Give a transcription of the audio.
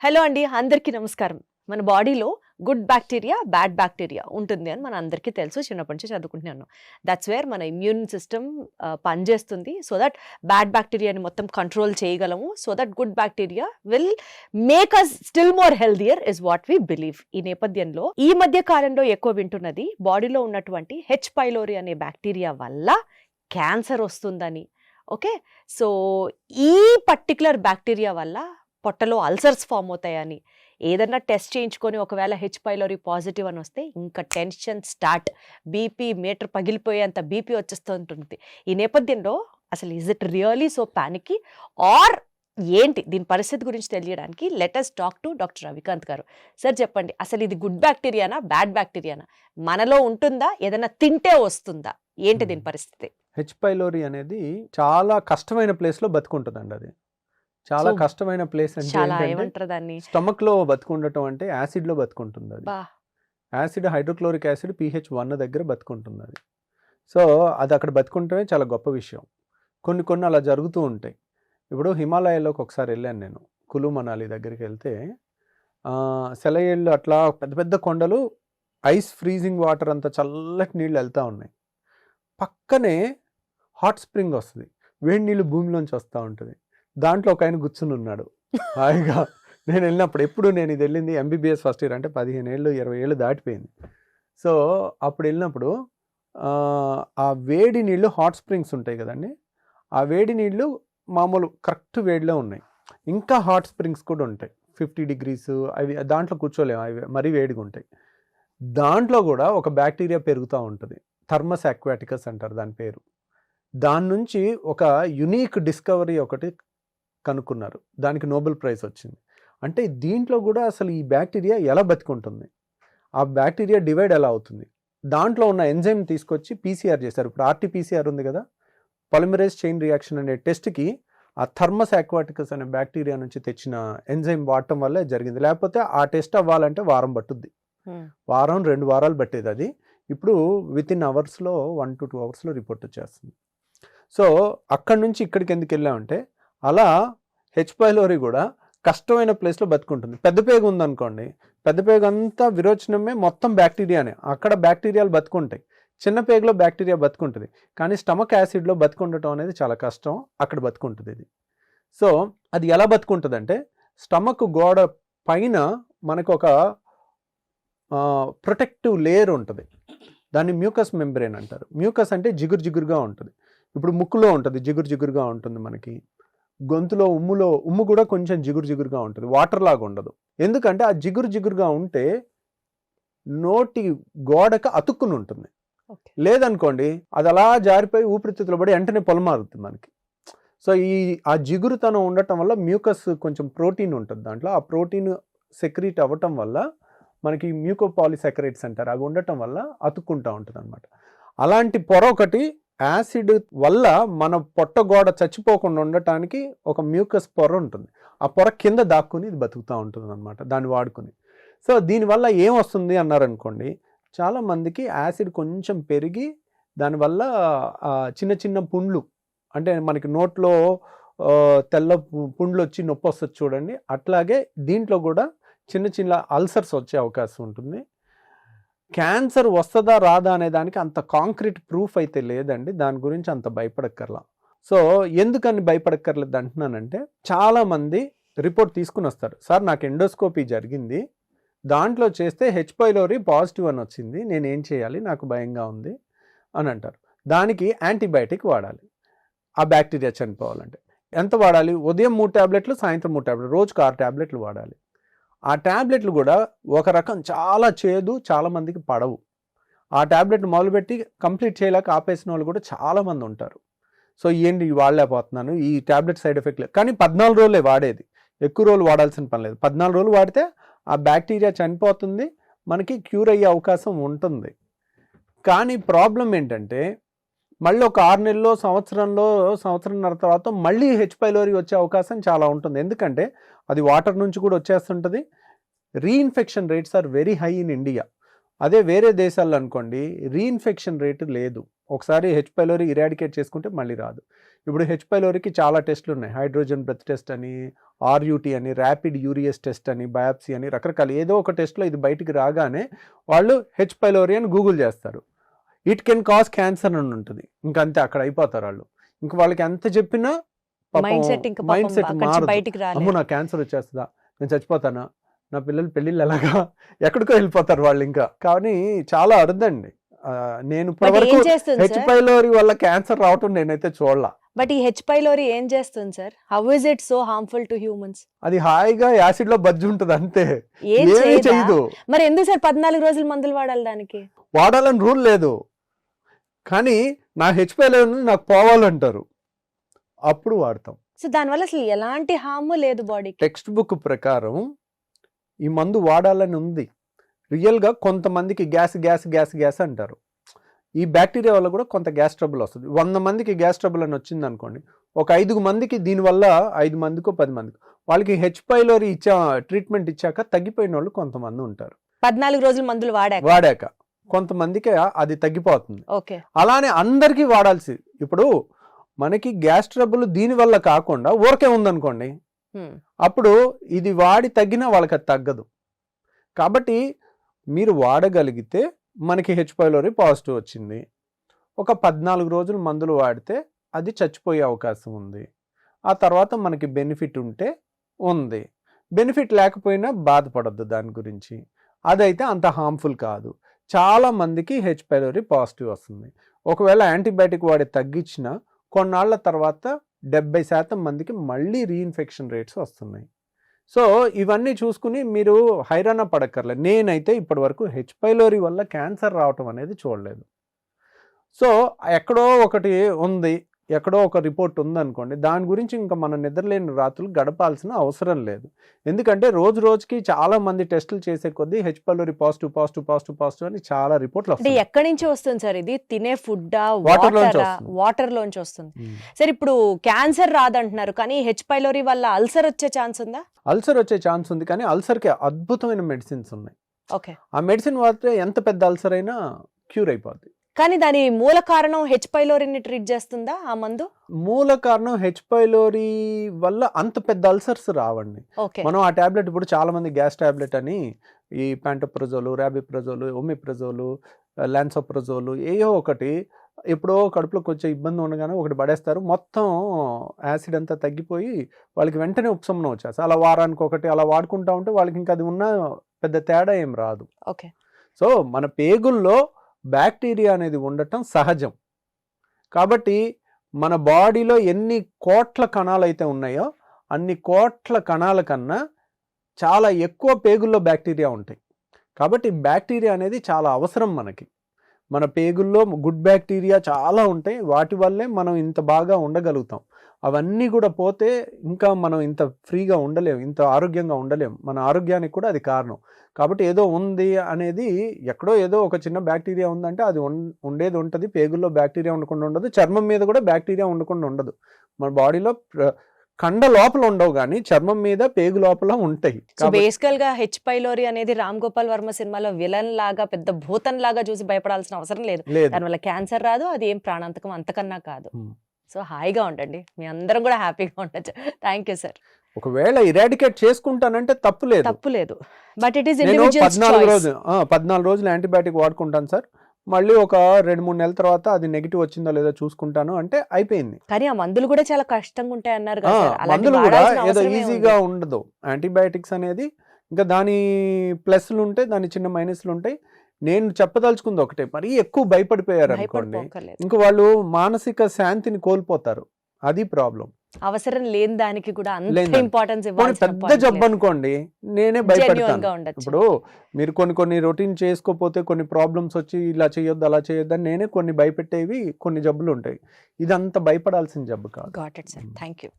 Hello అండి, అందరికీ నమస్కారం. మన బాడీలో గుడ్ బ్యాక్టీరియా, బ్యాడ్ బ్యాక్టీరియా ఉంటుంది అని మన అందరికీ తెలుసు. చిన్నప్పటి నుంచి చదువుకుంటున్నాను. దట్స్ వేర్ మన ఇమ్యూన్ సిస్టమ్ పనిచేస్తుంది. సో దట్ బ్యాడ్ బ్యాక్టీరియాని మొత్తం కంట్రోల్ చేయగలము. So that good bacteria will make us still more healthier is what we believe. ఈ నేపథ్యంలో ఈ మధ్య కాలంలో ఎక్కువ వింటున్నది బాడీలో ఉన్నటువంటి హెచ్ పైలోరీ అనే బ్యాక్టీరియా వల్ల క్యాన్సర్ వస్తుందని. ఓకే, సో ఈ పర్టికులర్ బ్యాక్టీరియా వల్ల పొట్టలో అల్సర్స్ ఫామ్ అవుతాయని, ఏదన్నా టెస్ట్ చేయించుకొని ఒకవేళ హెచ్ పైలోరీ పాజిటివ్ అని వస్తే ఇంకా టెన్షన్ స్టార్ట్, బీపీ మీటర్ పగిలిపోయేంత బీపీ వచ్చేస్తుంటుంది. ఈ నేపథ్యంలో అసలు is it really so panicky or ఏంటి దీని పరిస్థితి గురించి తెలియడానికి let us talk to doctor Ravikanth garu. Sir చెప్పండి, అసలు ఇది గుడ్ బ్యాక్టీరియానా, బ్యాడ్ బ్యాక్టీరియానా, మనలో ఉంటుందా, ఏదైనా తింటే వస్తుందా, ఏంటి దీని పరిస్థితి? హెచ్ పైలోరీ అనేది చాలా కష్టమైన ప్లేస్లో బతుకుంటుందండి. అది చాలా కష్టమైన ప్లేస్ అంటే స్టమక్ లో బతుకుండటం అంటే యాసిడ్ లో బతుకుంటుంది. అది యాసిడ్, హైడ్రోక్లోరిక్ యాసిడ్ pH 1 దగ్గర బతుకుంటుంది. అది సో అది అక్కడ బతుకుంటమే చాలా గొప్ప విషయం. కొన్ని అలా జరుగుతూ ఉంటాయి. ఇప్పుడు హిమాలయాల్లోకి ఒకసారి వెళ్ళాను నేను, కులు మనాలి దగ్గరికి వెళ్తే సెలయేళ్ళు అట్లా పెద్ద పెద్ద కొండలు, ఐస్ ఫ్రీజింగ్ వాటర్ అంత చల్లటి నీళ్ళు వెళ్తూ ఉన్నాయి. పక్కనే హాట్ స్ప్రింగ్ వస్తుంది, వేడి నీళ్ళు భూమిలోంచి వస్తూ ఉంటుంది. దాంట్లో ఒక ఆయన కూర్చుని ఉన్నాడు హాయిగా. నేను వెళ్ళినప్పుడు, ఎప్పుడు నేను ఇది వెళ్ళింది MBBS ఫస్ట్ ఇయర్, అంటే 15 ఏళ్ళు 20 ఏళ్ళు దాటిపోయింది. సో అప్పుడు వెళ్ళినప్పుడు ఆ వేడి నీళ్ళు, హాట్ స్ప్రింగ్స్ ఉంటాయి కదండి, ఆ వేడి నీళ్ళు మామూలు కరెక్ట్ వేడిలో ఉన్నాయి. ఇంకా హాట్ స్ప్రింగ్స్ కూడా ఉంటాయి 50 degrees, అవి దాంట్లో కూర్చోలేము, అవి మరీ వేడిగా ఉంటాయి. దాంట్లో కూడా ఒక బ్యాక్టీరియా పెరుగుతూ ఉంటుంది, థర్మస్ అక్వాటికస్ అంటారు దాని పేరు. దాని నుంచి ఒక యునీక్ డిస్కవరీ ఒకటి కనుక్కున్నారు, దానికి నోబెల్ ప్రైజ్ వచ్చింది. అంటే దీంట్లో కూడా అసలు ఈ బ్యాక్టీరియా ఎలా బతికుంటుంది, ఆ బ్యాక్టీరియా డివైడ్ ఎలా అవుతుంది, దాంట్లో ఉన్న ఎంజైమ్ తీసుకొచ్చి PCR చేశారు. ఇప్పుడు RT-PCR ఉంది కదా, పాలిమరేజ్ చైన్ రియాక్షన్ అనే టెస్ట్కి ఆ థర్మస్ అక్వాటికస్ అనే బ్యాక్టీరియా నుంచి తెచ్చిన ఎంజైమ్ వాడటం వల్లే జరిగింది. లేకపోతే ఆ టెస్ట్ అవ్వాలంటే వారం పట్టుద్ది, వారం 2 వారాలు పట్టేది. అది ఇప్పుడు వితిన్ అవర్స్లో 1 to 2 అవర్స్లో రిపోర్ట్ వచ్చేస్తుంది. సో అక్కడి నుంచి ఇక్కడికి ఎందుకు వెళ్ళామంటే, అలా హెచ్ పైలోరీ కూడా కష్టమైన ప్లేస్లో బతుకుంటుంది. పెద్ద పేగు ఉందనుకోండి, పెద్ద పేగు అంతా విరోచనమే, మొత్తం బ్యాక్టీరియానే, అక్కడ బ్యాక్టీరియాలు బతుకుంటాయి. చిన్న పేగులో బ్యాక్టీరియా బతుకుంటుంది, కానీ స్టమక్ యాసిడ్లో బతుకుండటం అనేది చాలా కష్టం, అక్కడ బతుకుంటుంది ఇది. సో అది ఎలా బతుకుంటుంది అంటే, స్టమక్ గోడ పైన మనకు ఒక ప్రొటెక్టివ్ లేయర్ ఉంటుంది, దాన్ని మ్యూకస్ మెంబ్రేన్ అంటారు. మ్యూకస్ అంటే జిగురుగా ఉంటుంది. ఇప్పుడు ముక్కులో ఉంటుంది, జిగురుగా ఉంటుంది మనకి. గొంతులో, ఉమ్ము కూడా కొంచెం జిగురుగా ఉంటుంది, వాటర్ లాగా ఉండదు. ఎందుకంటే ఆ జిగురుగా ఉంటే నోటి గోడకు అతుక్కుని ఉంటుంది. లేదనుకోండి అది అలా జారిపోయి ఊపిరితిత్తులు పడి వెంటనే పొలమారుతుంది మనకి. సో ఆ జిగురుతనం ఉండటం వల్ల మ్యూకస్, కొంచెం ప్రోటీన్ ఉంటుంది దాంట్లో, ఆ ప్రోటీన్ సెక్రీట్ అవ్వటం వల్ల మనకి మ్యూకోపాలిసాకరైడ్స్ అంటారు, అవి ఉండటం వల్ల అతుక్కుంటూ ఉంటుంది అనమాట. అలాంటి పొర ఒకటి యాసిడ్ వల్ల మన పొట్ట గోడ చచ్చిపోకుండా ఉండటానికి ఒక మ్యూకస్ పొర ఉంటుంది, ఆ పొర కింద దాక్కుని ఇది బతుకుతూ ఉంటుంది అనమాట, దాన్ని వాడుకుని. సో దీనివల్ల ఏమొస్తుంది అన్నారనుకోండి, చాలామందికి యాసిడ్ కొంచెం పెరిగి దానివల్ల చిన్న పుండ్లు, అంటే మనకి నోట్లో తెల్ల పుండ్లు వచ్చి నొప్పి వస్తుంది చూడండి, అట్లాగే దీంట్లో కూడా చిన్న అల్సర్స్ వచ్చే అవకాశం ఉంటుంది. క్యాన్సర్ వస్తుందా రాదా అనే దానికి అంత కాంక్రీట్ ప్రూఫ్ అయితే లేదండి, దాని గురించి అంత భయపడక్కర్లా. సో ఎందుకని భయపడక్కర్లేదు అంటున్నానంటే, చాలామంది రిపోర్ట్ తీసుకుని వస్తారు, సార్ నాకు ఎండోస్కోపీ జరిగింది, దాంట్లో చేస్తే హెచ్ పైలోరీ పాజిటివ్ అని వచ్చింది, నేనేం చేయాలి, నాకు భయంగా ఉంది అని అంటారు. దానికి యాంటీబయాటిక్ వాడాలి ఆ బ్యాక్టీరియా చనిపోవాలంటే. ఎంత వాడాలి? ఉదయం 3 టాబ్లెట్లు, సాయంత్రం 3 టాబ్లెట్లు, రోజుకు 6 టాబ్లెట్లు వాడాలి. ఆ ట్యాబ్లెట్లు కూడా ఒక రకం చాలా చేదు, చాలామందికి పడవు. ఆ ట్యాబ్లెట్ మొదలుపెట్టి కంప్లీట్ చేయలేక ఆపేసిన వాళ్ళు కూడా చాలామంది ఉంటారు. సో ఏంటి వాడలేకపోతున్నాను, ఈ ట్యాబ్లెట్ సైడ్ ఎఫెక్ట్ లేదు, కానీ 14 రోజులే వాడేది, ఎక్కువ రోజులు వాడాల్సిన పని లేదు. 14 రోజులు వాడితే ఆ బ్యాక్టీరియా చనిపోతుంది, మనకి క్యూర్ అయ్యే అవకాశం ఉంటుంది. కానీ ప్రాబ్లం ఏంటంటే, మళ్ళీ ఒక 6 నెలల్లో, సంవత్సరంన్నర తర్వాత మళ్ళీ హెచ్ పైలోరీ వచ్చే అవకాశం చాలా ఉంటుంది. ఎందుకంటే అది వాటర్ నుంచి కూడా వచ్చేస్తుంటుంది. Reinfection rates are very high in India. అదే వేరే దేశాల్లో అనుకోండి రీఇన్ఫెక్షన్ రేటు లేదు, ఒకసారి హెచ్ పైలోరీ ఇరాడికేట్ చేసుకుంటే మళ్ళీ రాదు. ఇప్పుడు హెచ్ పైలోరీకి చాలా టెస్టులు ఉన్నాయి. హైడ్రోజన్ బ్రెత్ టెస్ట్ అని, ఆర్యూటీ అని, ర్యాపిడ్ యూరియస్ టెస్ట్ అని, బయాప్సీ అని, రకరకాల ఏదో ఒక టెస్ట్లో ఇది బయటికి రాగానే వాళ్ళు హెచ్ పైలోరీ అని గూగుల్ చేస్తారు. ఇట్ కెన్ కాజ్ క్యాన్సర్ అని ఉంటుంది. ఇంకా అంతే, అక్కడ అయిపోతారు వాళ్ళు. ఇంకా వాళ్ళకి ఎంత చెప్పినా మైండ్ సెట్ ఇంకా మైండ్ సెట్ మారదు. బయటికి అమ్మో రాలేదు. నా క్యాన్సర్ వచ్చేస్తుందా, నేను చచ్చిపోతానా, నా పిల్లలు పెళ్ళిళ్ళు ఎలాగా, ఎక్కడికో వెళ్ళిపోతారు వాళ్ళు ఇంకా. కానీ చాలా అరుదండి. నేను బట్ ఇప్పటివరకు ఏం చేస్తుంది హెచ్ సార్? పైలోరీ వల్ల క్యాన్సర్ రావటం నేనైతే చూడలా. బట్ ఈ హెచ్ పైలోరీ ఏం చేస్తుంది sir? How is it so harmful to humans? అది హాయిగా యాసిడ్ లో బజ్జి ఉంటుంది అంతే, ఏం ఏమీ చేయదా? చేయదు. మరి ఎందుకు సార్ 14 రోజులు మందులు వాడాలి దానికి? వాడాలని రూల్ లేదు, కానీ నా హెచ్ పైలోరీ నాకు పోవాలంటారు, అప్పుడు వాడతాం. సో దానివల్ల అసలు ఎలాంటి హామ్ లేదు బాడీకి. టెక్స్ట్ బుక్ ప్రకారం ఈ మందు వాడాలని ఉంది. రియల్గా కొంతమందికి గ్యాస్ గ్యాస్ గ్యాస్ గ్యాస్ అంటారు. ఈ బ్యాక్టీరియా వల్ల కూడా కొంత గ్యాస్ ట్రబుల్ వస్తుంది. 100 మందికి గ్యాస్ ట్రబుల్ అని వచ్చింది అనుకోండి, ఒక 5 మందికి దీనివల్ల 5 మందికో 10 మందికి వాళ్ళకి హెచ్ పైలోరీ ట్రీట్మెంట్ ఇచ్చాక తగ్గిపోయిన వాళ్ళు కొంతమంది ఉంటారు. 14 రోజులు మందులు వాడాక కొంతమందికి అది తగ్గిపోతుంది. ఓకే. అలానే అందరికీ వాడాల్సి. ఇప్పుడు మనకి గ్యాస్ ట్రబుల్ దీనివల్ల కాకుండా ఊరకే ఉందనుకోండి, అప్పుడు ఇది వాడి తగ్గినా వాళ్ళకి అది తగ్గదు. కాబట్టి మీరు వాడగలిగితే, మనకి హెచ్ పైలోరీ పాజిటివ్ వచ్చింది, ఒక 14 రోజులు మందులు వాడితే అది చచ్చిపోయే అవకాశం ఉంది. ఆ తర్వాత మనకి బెనిఫిట్ ఉంటే ఉంది, బెనిఫిట్ లేకపోయినా బాధపడద్దు దాని గురించి. అదైతే అంత హార్మ్ఫుల్ కాదు. చాలా మందికి హెచ్ పైలోరీ పాజిటివ్ వస్తుంది. ఒకవేళ యాంటీబయాటిక్ వాడి తగ్గించినా కొన్నాళ్ల తర్వాత 70% మందికి మళ్ళీ రీఇన్ఫెక్షన్ రేట్స్ వస్తున్నాయి. సో ఇవన్నీ చూసుకుని మీరు హైరాణ పడక్కర్లేదు. నేనైతే ఇప్పటి వరకు హెచ్ పైలోరీ వల్ల క్యాన్సర్ రావటం అనేది చూడలేదు. సో ఎక్కడో ఒకటి ఉంది, ఎక్కడో ఒక రిపోర్ట్ ఉందనుకోండి, దాని గురించి ఇంకా మనం నిద్రలేని రాత్రులు గడపాల్సిన అవసరం లేదు. ఎందుకంటే రోజు రోజుకి చాలా మంది టెస్టులు చేసే కొద్దీ H pylori positive positive positive positive అని చాలా రిపోర్ట్లు అంటే వస్తాయి. ఎక్కడి నుంచి వస్తుంది సార్ ఇది? తినే ఫుడ్, వాటర్ లోంచి వస్తుంది. వాటర్ లోంచి వస్తుంది. సార్ ఇప్పుడు క్యాన్సర్ రాదంటున్నారు, కానీ హెచ్ పైలోరీ వల్ల అల్సర్ వచ్చే ఛాన్స్ ఉందా? అల్సర్ వచ్చే ఛాన్స్ ఉంది, కానీ అల్సర్కి అద్భుతమైన మెడిసిన్స్ ఉన్నాయి. ఓకే. ఆ మెడిసిన్ వాడితే ఎంత పెద్ద అల్సర్ అయినా క్యూర్ అయిపోద్ది. కానీ దాని మూల కారణం హెచ్ పైలోరీని ట్రీట్ చేస్తుందా ఆ మందు? మూల కారణం హెచ్ పైలోరీ వల్ల అంత పెద్ద అల్సర్స్ రావండి. ఓకే. మనం ఆ టాబ్లెట్, ఇప్పుడు చాలా మంది గ్యాస్ టాబ్లెట్ అని ఈ ప్యాంటోప్రజోలు, ర్యాబిప్రజోలు, ఒమిప్రజోలు, లాన్సోప్రజోలు ఏయో ఒకటి ఎప్పుడో కడుపులో కొంచెం ఇబ్బంది ఉండగానే ఒకటి పడేస్తారు, మొత్తం యాసిడ్ అంతా తగ్గిపోయి వాళ్ళకి వెంటనే ఉపశమనం వచ్చేసి అలా వారానికి ఒకటి అలా వాడుకుంటా ఉంటే వాళ్ళకి ఇంకా అది ఉన్న పెద్ద తేడా ఏం రాదు. ఓకే. సో మన పేగుల్లో బ్యాక్టీరియా అనేది ఉండటం సహజం. కాబట్టి మన బాడీలో ఎన్ని కోట్ల కణాలు అయితే ఉన్నాయో అన్ని కోట్ల కణాల కన్నా చాలా ఎక్కువ పేగుల్లో బ్యాక్టీరియా ఉంటాయి. కాబట్టి బ్యాక్టీరియా అనేది చాలా అవసరం మనకి. మన పేగుల్లో గుడ్ బ్యాక్టీరియా చాలా ఉంటాయి, వాటి వల్లే మనం ఇంత బాగా ఉండగలుగుతాం. అవన్నీ కూడా పోతే ఇంకా మనం ఇంత ఫ్రీగా ఉండలేం, ఇంత ఆరోగ్యంగా ఉండలేం. మన ఆరోగ్యానికి కూడా అది కారణం. కాబట్టి ఏదో ఉంది అనేది, ఎక్కడో ఏదో ఒక చిన్న బ్యాక్టీరియా ఉందంటే అది ఉండేది ఉంటుంది. పేగుల్లో బ్యాక్టీరియా ఉండకుండా ఉండదు, చర్మం మీద కూడా బ్యాక్టీరియా ఉండకుండా ఉండదు. మన బాడీలో కండ లోపల ఉండవు, కానీ చర్మం మీద పేగు లోపల ఉంటాయి. సో బేసికల్ గా హెచ్ పైలోరీ అనేది రామ్ గోపాల్ వర్మ సినిమాలో విలన్ లాగా, పెద్ద భూతం లాగా చూసి భయపడాల్సిన అవసరం లేదు. దానివల్ల క్యాన్సర్ రాదు, అది ఏం ప్రాణాంతకం అంతకన్నా కాదు. సో హాయిగా ఉండండి, మీ అందరం కూడా హ్యాపీగా ఉండొచ్చు. Thank you sir. ఒకవేళ ఇరాడికేట్ చేసుకుంటానంటే తప్పు లేదు, బట్ ఇట్ ఈస్ నేను ఇండివిడ్యువల్స్ 14 రోజులు యాంటీబయాటిక్ వాడుకుంటాను సార్, మళ్ళీ ఒక 2-3 నెలల తర్వాత అది నెగిటివ్ వచ్చిందో లేదో చూసుకుంటాను అంటే అయిపోయింది. కానీ ఆ మందులు కూడా చాలా కష్టంగా ఉంటాయి అన్నారు కదా సార్. అలాంటి మందులు కూడా వాడాల్సిన ఏదో అవసరమే ఈజీగా ఉంది. ఉండదు. యాంటీబయాటిక్స్ అనేది ఇంకా దాని ప్లస్లు ఉంటాయి, దాని చిన్న మైనస్లు ఉంటాయి. నేను చెప్పదలుచుకుంది ఒకటే, మరీ ఎక్కువ భయపడిపోయారు అనుకోండి, భయపడిపోకర్లేదు. ఇంక వాళ్ళు మానసిక శాంతిని కోల్పోతారు. అది ప్రాబ్లం. అవసరం లేని దానికి కూడా అంత లేని ఇంపార్టెన్స్ పెద్ద జబ్బు అనుకోండి, నేనే భయపడతాను. ఉండొచ్చు. ఇప్పుడు మీరు కొన్ని రొటీన్ చేసుకోకపోతే కొన్ని ప్రాబ్లమ్స్ వచ్చి ఇలా చేయొద్దు అలా చేయొద్దు అని నేనే కొన్ని భయపెట్టేవి కొన్ని జబ్బులు ఉంటాయి. ఇదంతా భయపడాల్సిన జబ్బు కాదు. Got it sir. Thank you.